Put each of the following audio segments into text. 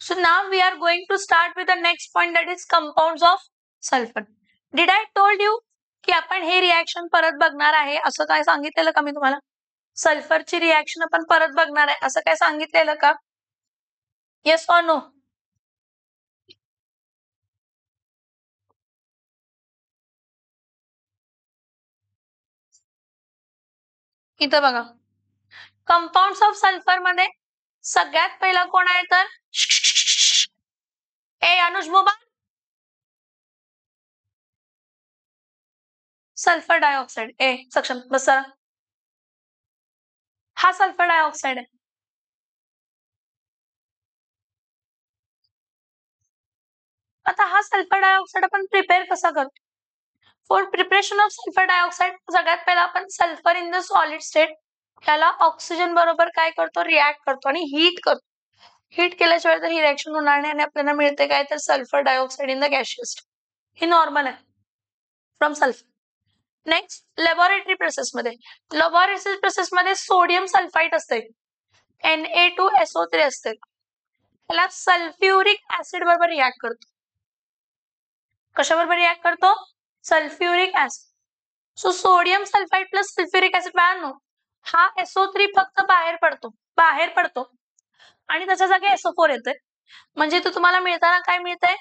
So now we are going to start with the next point, that is compounds of sulfur. Did I told you की आपण हे reaction परत बघणार आहे असं काय सांगितलेलं का मी तुम्हाला? सल्फरची रिएक्शन आपण परत बघणार आहे असं काय सांगितलेलं का? Yes or no? इथं बघा, कंपाऊंड्स ऑफ सल्फर मध्ये सगळ्यात पहिला कोण आहे तर ए अनुज मोबा, सल्फर डायऑक्साइड. ए सक्षम बस जरा. हा सल्फर डायऑक्साइड आहे. आता हा सल्फर डायऑक्साइड आपण प्रिपेअर कसा करतो? For preparation of sulphur dioxide सगळ्यात पहिला आपण sulphur in the solid state त्याला ऑक्सिजन बरोबर काय करतो, रिॲक्ट करतो आणि हीट करतो. हीट केल्याशिवाय तर ही रिएक्शन होणार नाही आणि आपल्याला मिळते काय तर sulphur dioxide in the gaseous state. हे नॉर्मल आहे फ्रॉम सल्फर. नेक्स्ट लॅबोरेटरी प्रोसेसमध्ये, लॅबोरेटरी प्रोसेसमध्ये सोडियम सल्फाइड असते, Na2SO3 असते, त्याला सल्फ्युरिक ऍसिड बरोबर रिॲक्ट करतो. कशाबरोबर रिॲक्ट करतो? Sulphuric acid. So sodium sulphide plus sulphuric acid बाळांनो, हा SO3 फक्त बाहेर पडतो आणि त्याच्या जागी SO4 येते. म्हणजे तो तुम्हाला मिळताना काय मिळतंय?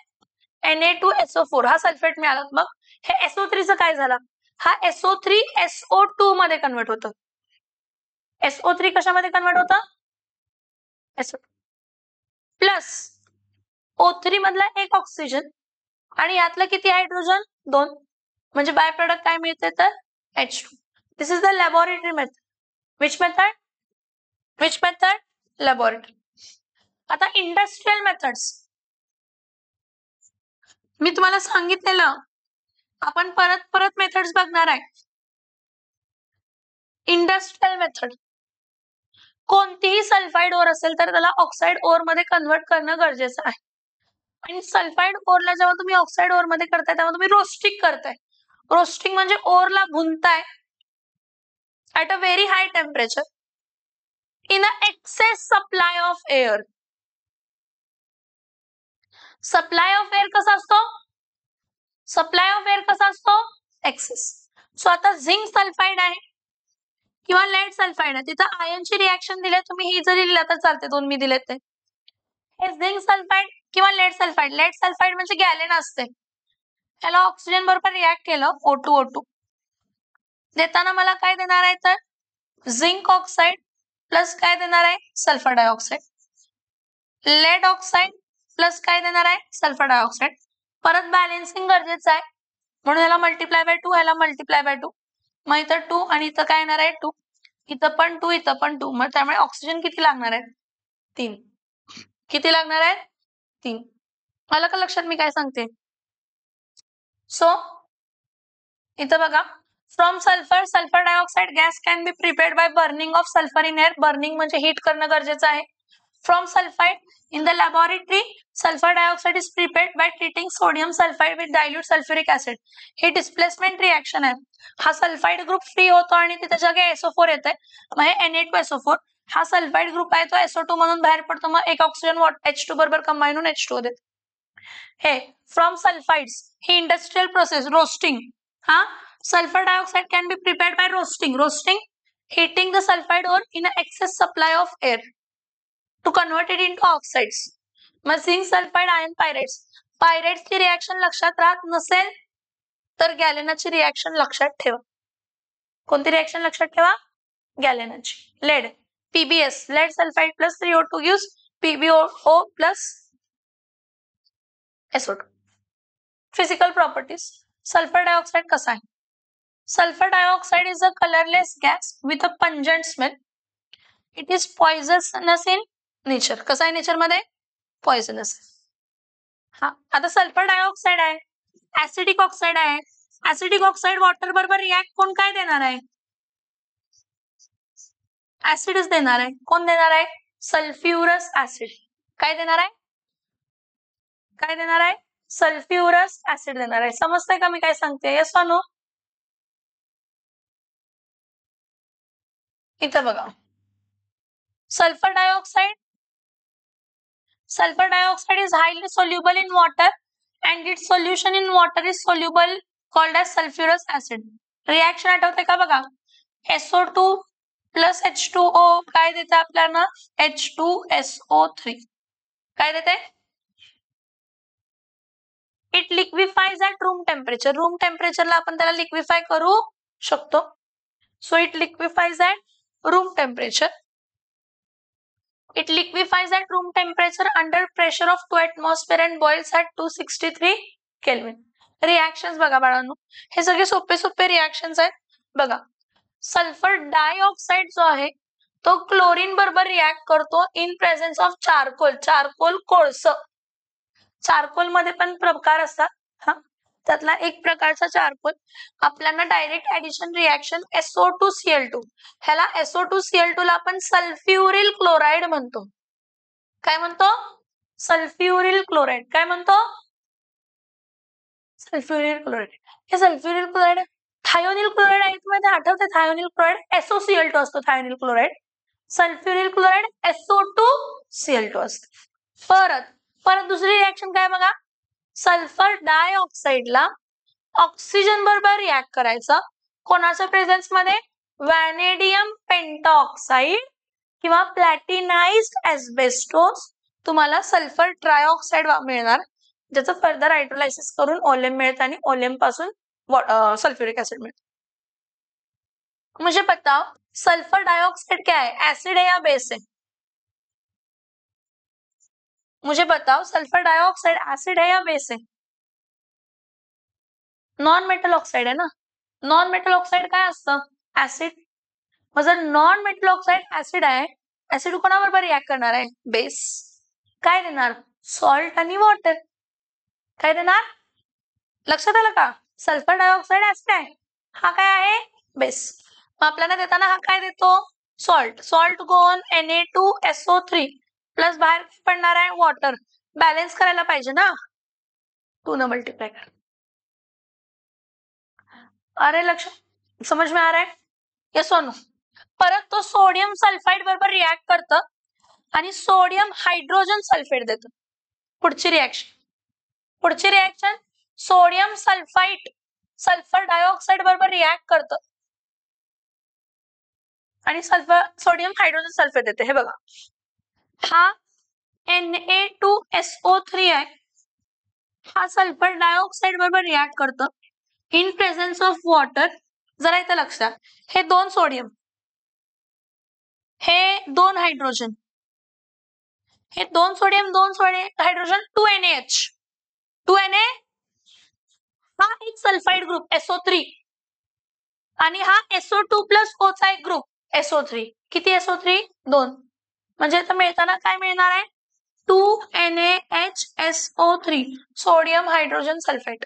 Na2SO4 हा सल्फेट मिळाला. मग हे SO3 चं काय झालं? हा SO3 SO2 मध्ये कन्वर्ट होतं. SO3 कशामध्ये कन्वर्ट होतं? SO2 प्लस O3 मधला एक ऑक्सिजन आणि यातलं किती हायड्रोजन? 2. म्हणजे बाय प्रोडक्ट काय मिळते तर H2. This is the laboratory method. Which method? Which method? Laboratory. आता इंडस्ट्रियल मेथड्स मी तुम्हाला सांगितलेलं, आपण परत मेथड्स बघणार आहे. इंडस्ट्रियल मेथड, कोणतीही सल्फाइड ओर असेल तर त्याला ऑक्साइड ओर मध्ये कन्वर्ट करणं गरजेचं आहे. आणि सल्फाइड ओरला जेव्हा तुम्ही ऑक्साइड ओर मध्ये करताय तेव्हा तुम्ही रोस्टिंग करताय. रोस्टिंग म्हणजे ओरला भुनताय at a very high temperature in a excess supply of air. Supply of air कसा असतो? सप्लाय ऑफ एअर कसा असतो? एक्सेस. सो आता झिंक सल्फाइड आहे किंवा लेड सल्फाइड आहे, तिथं आयनची रिएक्शन दिली, तुम्ही ही जरी दिला तर चालते, दोन मी दिलेत ते. हे झिंक सल्फाइड किंवा लेड सल्फाइड. लेड सल्फाइड म्हणजे गॅलेन असते, त्याला ऑक्सिजन बरोबर रिॲक्ट केलं O2O2 देताना मला काय देणार आहे तर झिंक ऑक्साइड प्लस काय देणार आहे? Sulphur dioxide. Lead oxide plus काय देणार आहे? Sulphur dioxide. परत बॅलेन्सिंग गरजेचं आहे म्हणून याला मल्टिप्लाय बाय 2, याला मल्टिप्लाय बाय 2. मग इथं 2 आणि इथं काय येणार आहे? 2. इथं पण 2, इथं पण 2. मग त्यामुळे ऑक्सिजन किती लागणार आहे? 3. किती लागणार आहे? 3. आलं का लक्षात मी काय सांगते? सो इथं बघा, from sulphur sulphur dioxide gas can be prepared by burning of sulphur in air. Burning म्हणजे हीट करणं गरजेचं आहे. From sulphide in the laboratory sulfur dioxide is prepared by treating sodium sulfide with dilute sulfuric acid. He displacement reaction आहे. हा sulphide group free होतो आणि त्याच्या जागी SO4 येते, मग हे Na2SO4. हा सल्फाइड ग्रुप आहे तो SO2 म्हणून बाहेर पडतो, मग एक ऑक्सिजन H2 बरोबर कंबाईन होऊन H2O देते. हे from sulphides he industrial process roasting. हा sulfur dioxide can be prepared by roasting. Roasting, heating the sulfide ore in an excess supply of air to convert it into oxides. मग zinc sulphide iron pyrites. पायरेट्सची reaction लक्षात राहत नसेल तर गॅलेनाची reaction लक्षात ठेवा. कोणती रिएक्शन लक्षात ठेवा? गॅलेनाची. Lead PbS, lead sulphide plus 3O2 gives PbO plus SO2. Physical properties. Sulphur dioxide कसा आहे? Sulphur dioxide is a colourless gas with a pungent smell. It is poisonous in nature. कसा आहे नेचर मध्ये? Poisonous. हा आता sulphur dioxide आहे, acidic oxide आहे. Acidic oxide water बरोबर रिॲक्ट कोण काय देणार आहे? ऍसिडच देणार आहे. कोण देणार आहे? सल्फ्युरस ऍसिड. काय देणार आहे? काय देणार आहे? सल्फ्युरस ऍसिड देणार आहे. समजतंय का मी काय सांगते? Yes or no? इथं बघा, sulphur dioxide Sulfur dioxide is highly soluble in water and its solution in water is soluble called as sulfurous acid. Reaction आठवते का बघा, SO2 plus H2O काय देते आपल्याला, H2SO3 काय देते, it liquefies at room temperature. Room टेम्परेचरला आपण त्याला लिक्विफाय करू शकतो. So it liquefies at room temperature. It liquefies at room temperature under pressure of 2 atmosphere and boils at 263 Kelvin. Reactions बघा बाळांनो, हे सगळे सोपे सोपे रिएक्शन्स आहेत. बघा, सल्फर डायऑक्साइड जो आहे तो क्लोरीन बरोबर रिएक्ट करतो in presence of charcoal. Charcoal कोळसं, चारकोल मध्ये पण प्रकार असतात, हा त्यातला एक प्रकारचा चारकोल. आपल्याला डायरेक्ट ऍडिशन रिएक्शन SO2Cl2, ह्याला SO2Cl2 ला आपण सल्फ्युरिल क्लोराइड म्हणतो. काय म्हणतो, सल्फ्युरिल क्लोराइड. काय म्हणतो, सल्फ्युरिल क्लोराइड. हे सल्फ्युरिल क्लोराइड थायोनिल क्लोराइड आहे, तुम्हाला आठवते थायोनिल क्लोराइड SOCl2 असतो. थायोनिल क्लोराइड, सल्फ्युरिल क्लोराइड SO2Cl2 असतो. परत दुसरी रिएक्शन काय बघा, सल्फर डायऑक्साइडला ऑक्सिजन बरोबर रिएक्ट करायचं. कोणाच्या प्रेझेन्स मध्ये, व्हॅनेडियम पेंटाऑक्साइड किंवा प्लॅटिनाइज्ड एस्बेस्टोस. तुम्हाला सल्फर ट्रायऑक्साइड मिळणार, ज्याचं फर्दर हायड्रोलायसिस करून ओलेम मिळतं आणि ओलेम पासून सल्फ्युरिक ऍसिड मिळतं. मुझे बताओ सल्फर डायऑक्साइड क्या है, एसिड है या बेस है? मुझे बताओ सल्फर डायऑक्साइड एसिड है या बेस है? नॉन मेटल ऑक्साइड आहे ना. नॉन मेटल ऑक्साइड काय असतं, ऍसिड. मग जर नॉन मेटल ऑक्साइड ऍसिड आहे, ऍसिड कोणाबरोबर रिएक्ट करणार आहे, बेस. काय देणार, सॉल्ट आणि वॉटर. काय देणार, लक्षात आलं का, सल्फर डायऑक्साइड ऍसिड आहे, हा काय आहे, बेस. मग आपल्याला देताना हा काय देतो, सॉल्ट. सॉल्ट गोन Na2SO3 प्लस बाहेर पडणार आहे वॉटर. बॅलन्स करायला पाहिजे ना, 2 न मल्टीप्लाय कर. अरे लक्ष, समझ में आ रहा है, यस और नो. परत तो सोडियम सल्फाइड बरोबर रिएक्ट करतं आणि सोडियम हायड्रोजन सल्फेट देतं. पुढची reaction sodium sulphide sulphur dioxide बरोबर रिएक्ट करतं आणि सोडियम हायड्रोजन सल्फेट देते. हे बघा, हा Na2SO3 आहे, हा सल्फर डायऑक्साइड बरोबर रिएक्ट करतं इन प्रेझेन्स ऑफ वॉटर. जरा इथं लक्षात, हे 2 सोडियम, हे 2 हायड्रोजन, हे 2 सोडियम 2 हायड्रोजन 2NaH. 2Na हा एक सल्फाइड ग्रुप SO3 आणि हा SO2 प्लस O चा एक ग्रुप SO3. किती SO3, 2. म्हणजे इथं मिळताना काय मिळणार आहे, 2NaHSO3 सोडियम हायड्रोजन सल्फेट.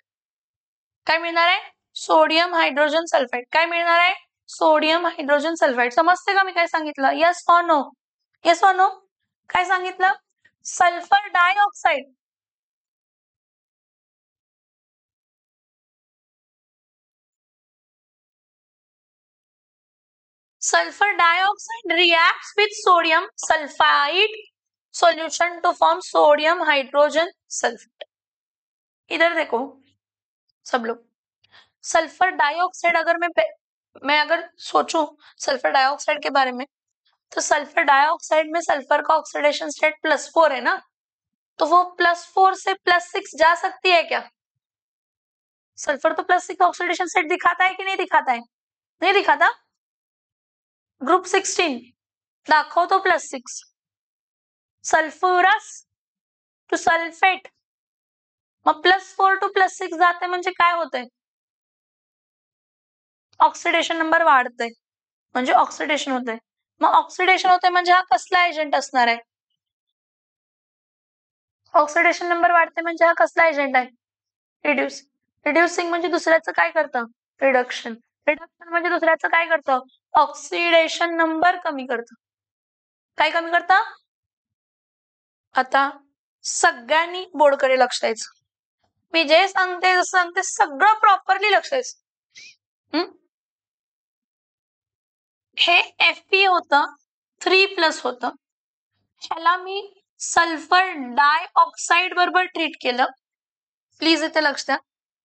काय मिळणार आहे, सोडियम हायड्रोजन सल्फेट. काय मिळणार आहे, सोडियम हायड्रोजन सल्फाइड. समजते का मी काय सांगितलं, yes or no, yes or no. काय सांगितलं, sulphur dioxide reacts with sodium sulfide solution to form sodium hydrogen sulfate. इधर देखो सब लोग, सल्फर डाइऑक्साइड अगर मैं अगर सोचूं सल्फर डाइऑक्साइड के बारे में, तो सल्फर डाइऑक्साइड में सल्फर का ऑक्सीडेशन स्टेट +4 है ना, तो वो +4 से +6 जा सकती है क्या? सल्फर तो +6 ऑक्सीडेशन स्टेट दिखाता है कि नहीं दिखाता है, नहीं दिखाता. ग्रुप 16 दाखवतो +6. सल्फ्युरस टू सल्फेट, मग +4 टू +6 जाते म्हणजे काय होतंय, ऑक्सिडेशन नंबर वाढतंय, म्हणजे ऑक्सिडेशन होतंय. मग ऑक्सिडेशन होतंय म्हणजे हा कसला एजंट असणार आहे, ऑक्सिडेशन नंबर वाढते म्हणजे हा कसला एजंट आहे, रिड्युसिंग म्हणजे दुसऱ्याचं काय करतं, रिडक्शन. रिडक्शन म्हणजे दुसऱ्याचं काय करतं, ऑक्सिडेशन नंबर कमी करतं. काय कमी करतं, आता सगळ्यांनी बोर्डकडे लक्ष द्यायचं. मी जे सांगते सगळं प्रॉपरली लक्ष द्यायचं. हे Fe होतं 3+ होतं, ह्याला मी सल्फर डायऑक्साइड बरोबर ट्रीट केलं, प्लीज इथे लक्ष द्या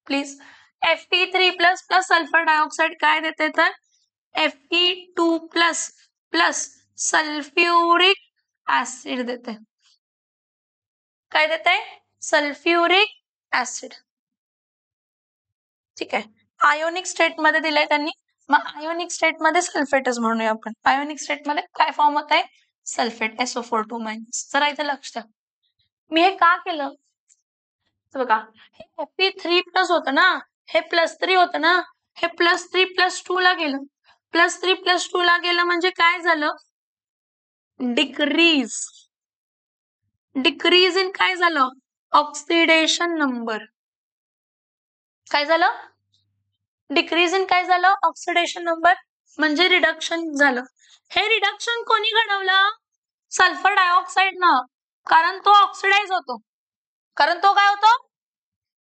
please. Fe3 plus plus sulphur dioxide काय देते तर Fe2 plus plus sulphuric acid देते. काय देते? Sulphuric acid. ठीक आहे. आयोनिक स्टेट मध्ये दिलंय त्यांनी, मग आयोनिक स्टेट मध्ये सल्फेटच म्हणूया आपण. आयोनिक स्टेट मध्ये काय फॉर्म होत आहे? Sulphate SO4 minus. जरा इथे लक्ष द्या. मी हे का केलं बघा, हे Fe3 प्लस होतं ना, हे +3 होतं ना, हे +3 +2 ला गेलं. +3 +2 ला गेलं म्हणजे काय झालं? डिक्रीज इन काय झालं? Oxidation number. काय झालं? डिक्रीज इन काय झालं? ऑक्सिडेशन नंबर म्हणजे रिडक्शन झालं. हे रिडक्शन कोणी घडवलं? सल्फर डायऑक्साइड न, कारण तो ऑक्सिडाइज होतो. कारण तो काय होतो?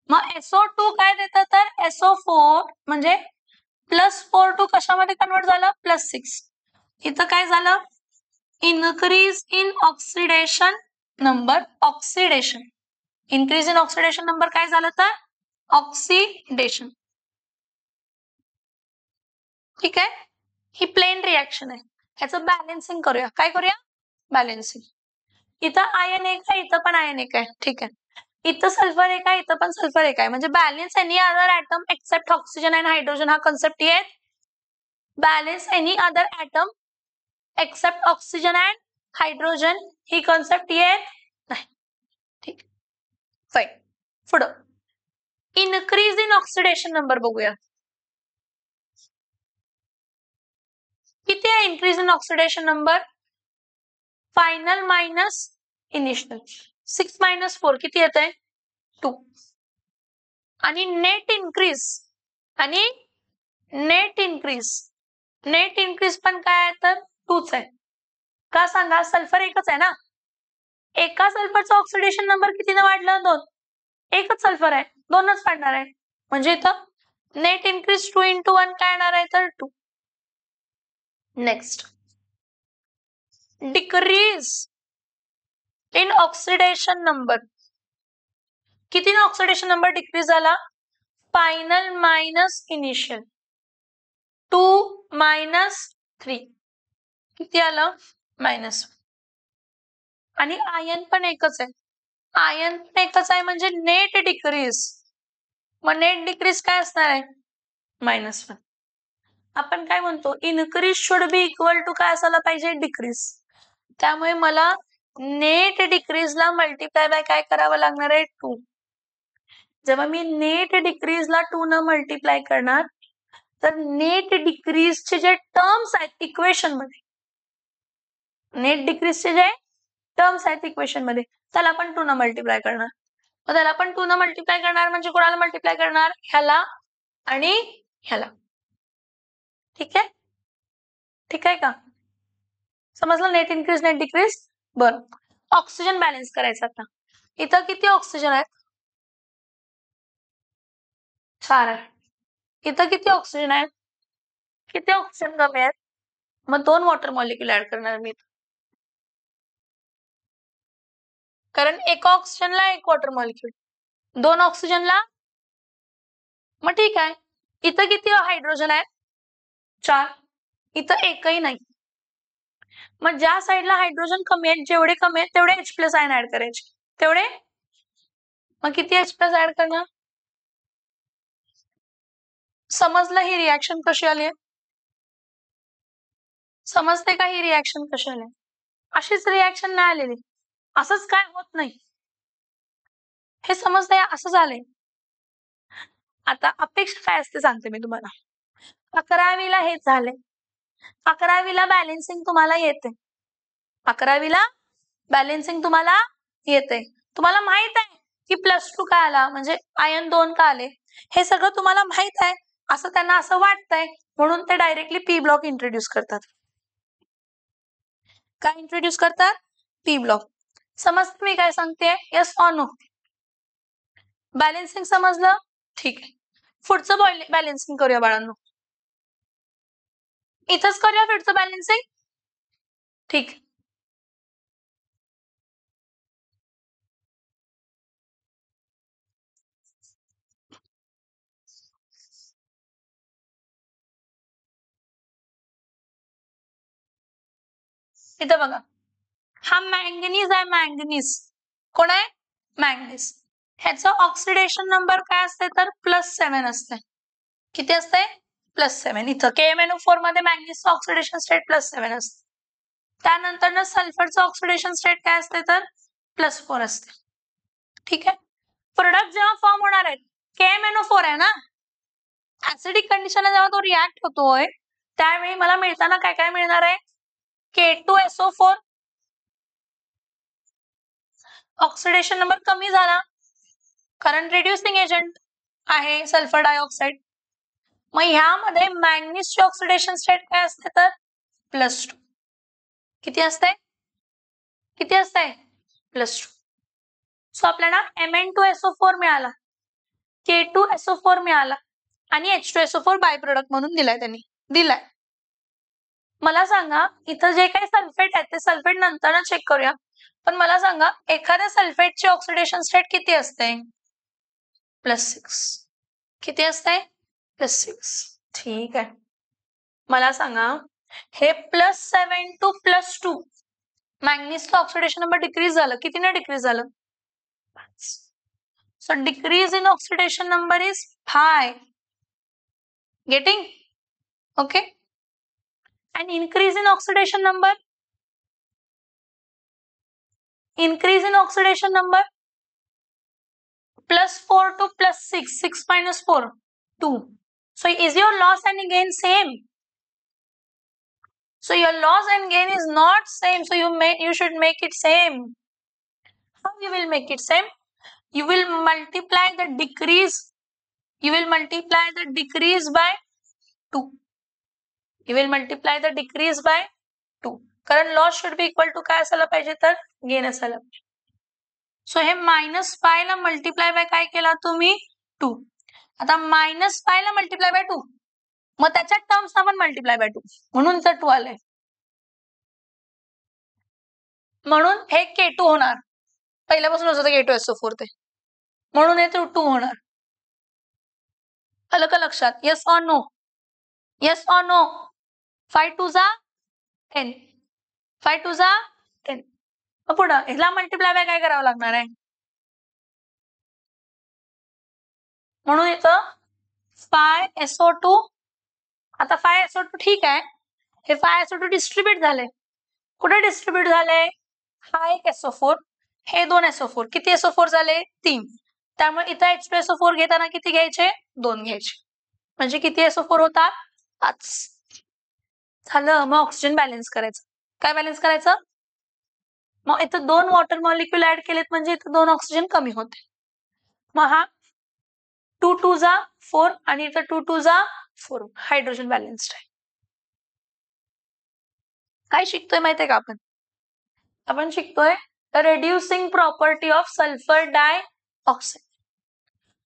मग SO2 काय देतं तर SO4 म्हणजे +4 टू कशामध्ये कन्वर्ट झालं? +6. इथं काय झालं? Increase in oxidation number. Oxidation, increase in oxidation number काय झालं तर ऑक्सिडेशन. ठीक आहे. ही प्लेन रिएक्शन आहे. ह्याचं बॅलेन्सिंग करूया. काय करूया? बॅलेन्सिंग. इथं आयन एक आहे, इथं पण आयन एक आहे. ठीक आहे. इथं सल्फर एक आहे, इथं पण सल्फर एक आहे. म्हणजे balance any other atom except oxygen and hydrogen हा कन्सेप्ट येत. Balance any other atom except oxygen and hydrogen ही कन्सेप्ट येत नाही. ठीक. फाईन. पुढं इनक्रीज इन ऑक्सिडेशन नंबर बघूया. किती आहे increase in oxidation number? Final minus initial. 6 - 4 किती येत आहे? 2. आणि नेट इनक्रीज पण काय आहे तर 2च आहे. का सांगा? सल्फर एकच आहे ना. एका सल्फरचा ऑक्सिडेशन नंबर कितीने वाढलं? 2. एकच सल्फर आहे, 2च वाढणार आहे. म्हणजे इथं नेट इनक्रीज 2 × 1 काय येणार आहे तर 2. Next, decrease in oxidation number. कितीने ऑक्सिडेशन नंबर डिक्रीज झाला? Final minus initial. 2 - 3 किती आलं? -1. आणि आयन पण एकच आहे. आयन पण एकच आहे म्हणजे नेट डिक्रीज. मग नेट डिक्रीज काय असणार आहे? -1. आपण काय म्हणतो? Increase should be equal to काय असायला पाहिजे? डिक्रीज. त्यामुळे मला नेट डिक्रीजला मल्टिप्लाय बाय काय करावं लागणार आहे? 2. जेव्हा मी नेट डिक्रीजला 2 न मल्टिप्लाय करणार तर नेट डिक्रीजचे जे टर्म्स आहेत इक्वेशन मध्ये, नेट डिक्रीजचे जे टर्म्स आहेत इक्वेशन मध्ये, त्याला आपण 2 न मल्टिप्लाय करणार. मग त्याला आपण 2 न मल्टिप्लाय करणार म्हणजे कोणाला मल्टिप्लाय करणार? ह्याला आणि ह्याला. ठीक आहे? ठीक आहे का? समजलं? Net increase net decrease. बरं, ऑक्सिजन बॅलन्स करायचं आता. इथं किती ऑक्सिजन आहेत? 4 आहे. इथं किती ऑक्सिजन आहेत? किती ऑक्सिजन कमी आहेत? मग 2 वॉटर मॉलिक्यूल ऍड करणार मी. कारण एका ऑक्सिजनला 1 वॉटर मॉलिक्यूल, 2 ऑक्सिजनला. मग ठीक आहे. इथं किती हायड्रोजन आहेत? 4. इथं एकही नाही. मग ज्या साईडला हायड्रोजन कमी आहेत, जेवढे कमी आहेत तेवढे H+ आयन ऍड करायचे. तेवढे. मग किती H+ ऍड करणार? समजलं ही रिएक्शन कशी आली? समजते का ही रिएक्शन कशी आली? अशीच रिएक्शन नाही आलेली. असंच काय होत नाही. हे समजतंय? असं झालंय. आता अपेक्षा काय असते सांगते मी तुम्हाला. 11वीला हेच झाले. 11वीला बॅलन्सिंग तुम्हाला येते. 11वीला बॅलन्सिंग तुम्हाला येते. तुम्हाला माहित आहे की +2 का आला म्हणजे आयन 2 का आले, हे सगळं तुम्हाला माहित आहे. असं त्यांना असं वाटतंय म्हणून ते डायरेक्टली P ब्लॉक इंट्रोड्यूस करतात. काय इंट्रोड्यूस करतात? P block. समजतं मी काय सांगते? Yes or no? बॅलन्सिंग समजलं? ठीक आहे. पुढचं बॅलन्सिंग करूया बाळांनो. इथंच करूया पुढचं बॅलन्सिंग. ठीक. इथं बघा, हा मॅंगनीज आहे, मॅंगनीज कोण आहे? मॅंगनीज. ह्याचा ऑक्सिडेशन नंबर काय असते तर +7 असते. किती असते? +7. इथं KMnO4 मध्ये मॅंगनीजचं ऑक्सिडेशन स्टेट +7 असते. त्यानंतर सल्फरचं ऑक्सिडेशन स्टेट काय असते तर +4 असते. ठीक आहे. प्रोडक्ट जेव्हा फॉर्म होणार आहेत, KMnO4 आहे ना, ऍसिडिक कंडिशनला जेव्हा तो रिॲक्ट होतोय त्यावेळी मला मिळताना काय काय मिळणार आहे? K2SO4, ऑक्सिडेशन नंबर कमी झाला कारण रिड्युसिंग एजंट आहे सल्फर डायऑक्साइड. मग ह्यामध्ये मॅंगनीजची ऑक्सिडेशन स्टेट काय असते तर +2. किती असते? किती असते? +2. सो आपल्याला Mn2SO4 मिळाला, K2SO4 मिळाला आणि H2SO4 बाय प्रोडक्ट म्हणून दिलाय त्यांनी, दिलाय. मला सांगा इथं जे काही सल्फेट आहेत ते सल्फेट नंतर चेक करूया, पण मला सांगा एखाद्या सल्फेटची ऑक्सिडेशन स्टेट किती असते? +6. किती असते? +6. ठीक आहे. मला सांगा हे +7 to +2 मॅंगनीजचं ऑक्सिडेशन नंबर डिक्रीज झालं, कितीने डिक्रीज झालं? 5. So decrease in oxidation number is 5. Getting? Okay. And increase in oxidation number? Increase in oxidation number? +4 to +6. 6 minus 4, 2. So is your loss and gain same? So your loss and gain is not same. So you should make it same. How you will make it same? You will multiply the decrease. You will multiply the decrease by 2. You will multiply the decrease by 2. कारण loss should be equal to काय असायला पाहिजे तर gain असायला पाहिजे. So हे -5 ला multiply by काय केला तुम्ही? 2. आता -5 ला मल्टिप्लाय बाय 2, मग त्याच्या टर्म्स आपण मल्टिप्लाय बाय 2 म्हणून तर 2 आलंय. म्हणून हे K2 होणार, पहिल्यापासून होतं K2SO4 ते, म्हणून हे 2 होणार. आलं का लक्षात? Yes or no? Yes or no? 5 2 जा 10, 5 2 जा 10. मग पुढं ह्याला मल्टिप्लाय बाय काय करावं लागणार आहे? म्हणून इथं 5SO2. आता 5SO2 ठीक आहे, हे 5SO2 डिस्ट्रीब्यूट झाले. कुठे डिस्ट्रीब्यूट झाले? हा एक SO4, हे 2 SO4. किती SO4 झाले? 3. त्यामुळे इथं H2SO4 घेताना किती घ्यायचे? 2 घ्यायचे. म्हणजे किती SO4 होतात? 5. झालं. मग ऑक्सिजन बॅलन्स करायचं. काय बॅलन्स करायचं? मग इथं 2 वॉटर मॉलिक्यूल ऍड केलेत म्हणजे इथं 2 ऑक्सिजन कमी होते. मग हा 2 2 जा 4 आणि इथं 2 2 जा 4. हायड्रोजन बॅलन्स्ड आहे. काय शिकतोय माहितीये का आपण? आपण शिकतोय reducing property of sulfur dioxide.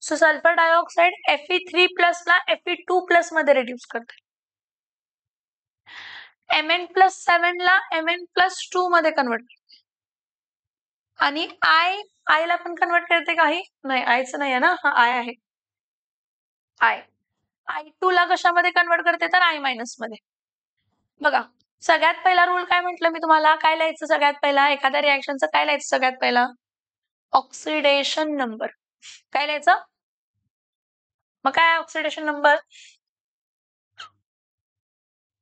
So sulphur dioxide Fe3+ ला Fe2+ मध्ये रिड्यूस करते. Mn+7 ला Mn+2 मध्ये कन्वर्ट करते. आणि I ला पण कन्वर्ट करते काही? नाही, आयचं नाही आहे ना, हा I आहे. I2 ला कशामध्ये कन्वर्ट करते तर I- मध्ये. बघा, सगळ्यात पहिला रूल काय म्हटलं मी तुम्हाला? काय लिहायचं सगळ्यात पहिला? एखाद्या रिएक्शनचं काय लिहायचं सगळ्यात पहिला? Oxidation number. काय लिहायचं? मग काय ऑक्सिडेशन नंबर?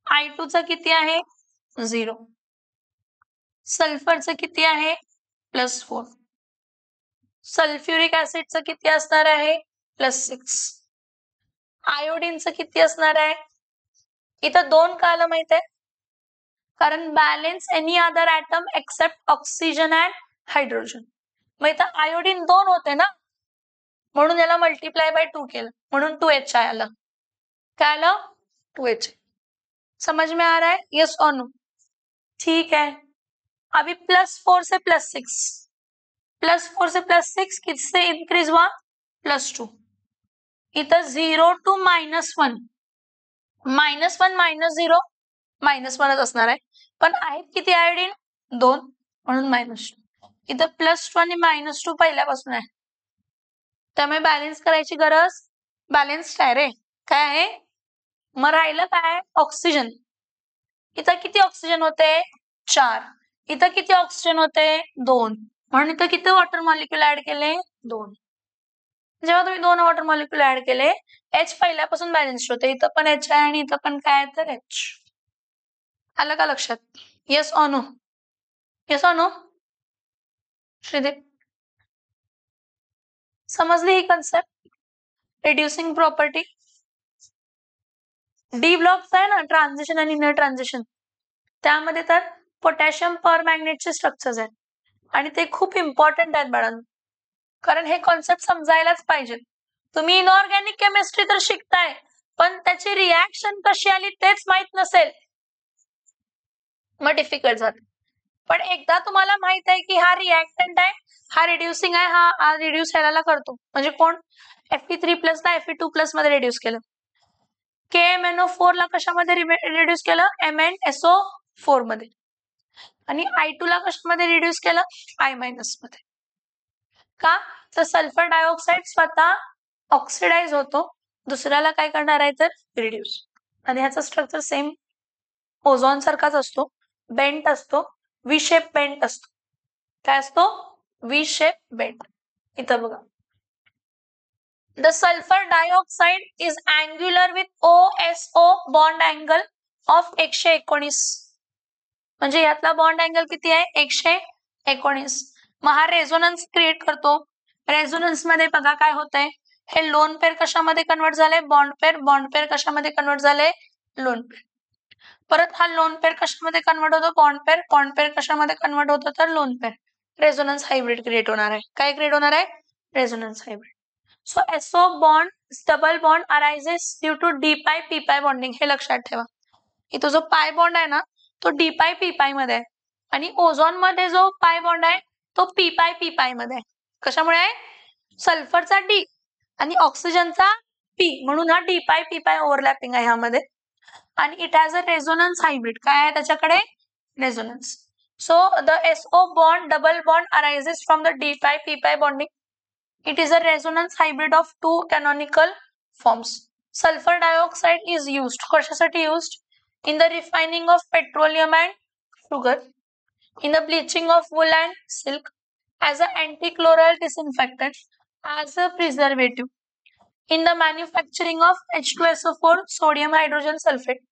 I2चा किती आहे? 0. सल्फरचं किती आहे? +4. सल्फ्युरिक ऍसिडचं किती असणार आहे? +6. आयोडीनचं किती असणार आहे? इथं 2 का आलं माहित आहे? कारण balance any other atom except oxygen and hydrogen. मग इथं आयोडीन 2 होते ना, म्हणून याला मल्टिप्लाय बाय 2 केलं, म्हणून 2H आलं. काय आलं? 2H. समझ में आ रहा है? यस और नो? ठीक है. अभी +4 से +6, +4 से +6 किससे इंक्रीज हुआ? +2. इथं 0 to -1, -1 -0 -1च असणार आहे. पण आहेत किती आयोडीन? 2, म्हणून -2. इथं +2 आणि -2 पहिल्यापासून आहे, त्यामुळे बॅलन्स करायची गरज. बॅलन्स्ड आहे रे. काय आहे? मग राहिलं काय? ऑक्सिजन. इथं किती ऑक्सिजन होते? 4. इथं किती ऑक्सिजन होते 2. म्हणून इथं किती वॉटर मॉलिक्यूल ऍड केले 2. जेव्हा तुम्ही 2 वॉटर मॉलिक्यूल ऍड केले H पहिल्यापासून बॅलन्स्ड होते. इथं पण H आहे आणि इथं पण काय आहे तर H. आलं का लक्षात? Yes or no? Yes or no? Shreedeep समजली ही concept? Reducing property d blocks आहे ना, ट्रान्झिशन आणि इनर ट्रान्झिशन, त्यामध्ये तर पोटॅशियम पर मॅग्नेटचे स्ट्रक्चर्स आहेत आणि ते खूप इम्पॉर्टंट आहेत बाळांनो, कारण हे कॉन्सेप्ट समजायलाच पाहिजे. तुम्ही इनऑर्गॅनिक केमिस्ट्री तर शिकताय, पण त्याची रिॲक्शन कशी आली तेच माहित नसेल मग डिफिकल्ट जात. पण एकदा तुम्हाला माहित आहे की हा रिॲक्टंट आहे, हा रिड्युसिंग आहे, हा रिड्यूस ह्याला करतो, म्हणजे कोण Fe3+ ला Fe2+ मध्ये रिड्यूस केलं, KMnO4 ला कशामध्ये रिड्यूस केलं, MnSO4 मध्ये, आणि I2 ला कशामध्ये रिड्यूस केलं, I- मध्ये. का तर सल्फर डायऑक्साईड स्वतः ऑक्सिडाइज होतो, दुसऱ्याला काय करणार आहे तर रिड्यूस, आणि ह्याचा स्ट्रक्चर सेम ओझोन सारखाच असतो, बेंट असतो, व्ही शेप बेंट असतो. काय असतो? V shape bent. इथं बघा, the sulphur dioxide is angular with OSO bond angle of 119. म्हणजे यातला बॉन्ड अँगल किती आहे 119. मग हा रेझोनन्स क्रिएट करतो. रेझोनन्स मध्ये बघा काय होतंय, हे लोन पेअर कशामध्ये कन्वर्ट झाले, बॉन्ड पेअर, बॉन्ड पेअर कशामध्ये कन्वर्ट झाले, लोन पेअर. परत हा लोन पेअर कशामध्ये कन्वर्ट होतो, बॉन्ड पेअर, बॉन्ड पेअर कशामध्ये कन्वर्ट होतो तर lone pair. Resonance hybrid create होणार आहे. काय क्रिएट होणार आहे, resonance hybrid. So SO bond double bond arises due to d pi p pi bonding. हे लक्षात ठेवा, इथं जो पाय बॉन्ड आहे ना तो डी पाय पी पाय मध्ये आहे, आणि ओझोन मध्ये जो पाय बॉन्ड आहे तो पी पाय पी पाय मध्ये आहे. कशामुळे आहे, सल्फरचा डी आणि ऑक्सिजनचा पी, म्हणून हा डी पाय पी पाय ओव्हरलॅपिंग आहे ह्यामध्ये. आणि it has a resonance hybrid. काय आहे त्याच्याकडे, resonance. So the SO bond double bond arises from the d pi p pi bonding. It is a resonance hybrid of two canonical forms. Sulfur dioxide is used, कशासाठी used, in the refining of petroleum and sugar, in the bleaching of wool and silk, as an anti-chloral disinfectant, as a preservative, in the manufacturing of H2SO4 sodium hydrogen sulfate.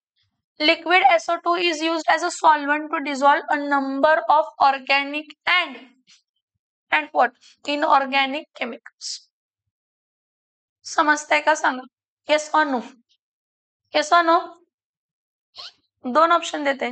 Liquid SO2 is used as a solvent to dissolve a number of organic and what inorganic chemicals. समजतंय का सांगा, yes और no? Yes और no? 2 option देते.